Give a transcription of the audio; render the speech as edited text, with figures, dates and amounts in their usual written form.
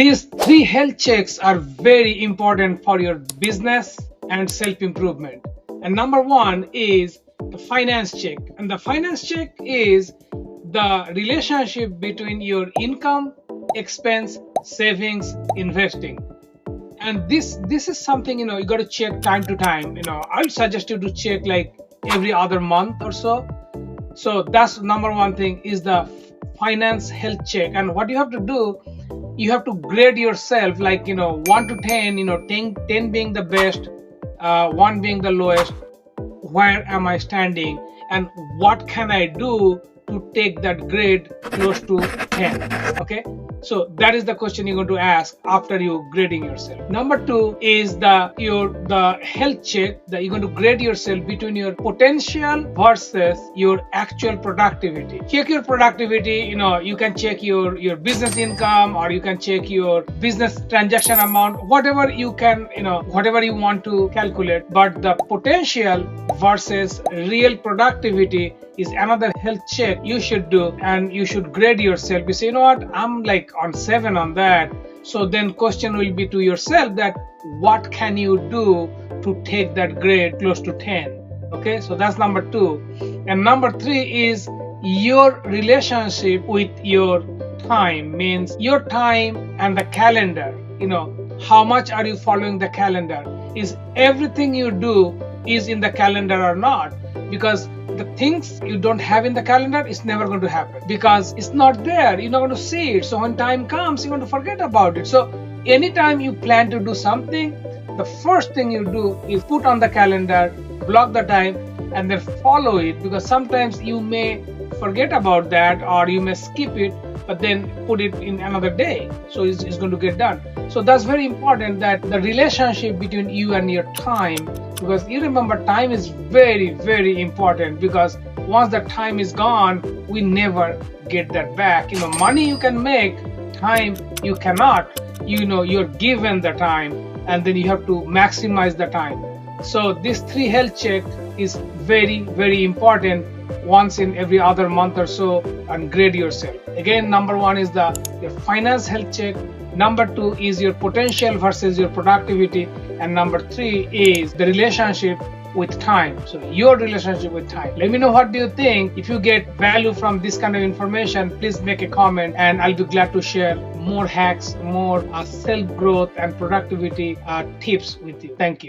These three health checks are very important for your business and self-improvement. And number one is the finance check. And the finance check is the relationship between your income, expense, savings, investing. And this is something you got to check time to time. I would suggest you to check like every other month or so. So that's number one thing is the finance health check. And what you have to do, you have to grade yourself like 1 to 10, 10 being the best, 1 being the lowest. Where am I standing and what can I do to take that grade close to 10? Okay, so that is the question you're going to ask after you grading yourself. Number two is the health check that you're going to grade yourself between your potential versus your actual productivity. Check your productivity. You can check your business income, or you can check your business transaction amount, whatever you can, whatever you want to calculate. But the potential versus real productivity is another health check you should do, and you should grade yourself. You say, you know what, I'm like on 7 on that. So then question will be to yourself that what can you do to take that grade close to 10? Okay, so that's number two. And number three is your relationship with your time, means your time and the calendar. How much are you following the calendar? Is everything you do is in the calendar or not? Because the things you don't have in the calendar is never going to happen because it's not there. You're not going to see it. So when time comes, you're going to forget about it. So anytime you plan to do something, the first thing you do is put on the calendar, block the time, and then follow it, because sometimes you may forget about that or you may skip it, but then put it in another day. So it's going to get done. So that's very important, that the relationship between you and your time, because you remember time is very, very important, because once the time is gone, we never get that back. Money you can make, time you cannot. You're given the time and then you have to maximize the time. So this three health check is very, very important once in every other month or so, and grade yourself. Again, number one is your finance health check. Number two is your potential versus your productivity. And number three is the relationship with time. So your relationship with time. Let me know what do you think. If you get value from this kind of information, please make a comment and I'll be glad to share more hacks, more self-growth and productivity tips with you. Thank you.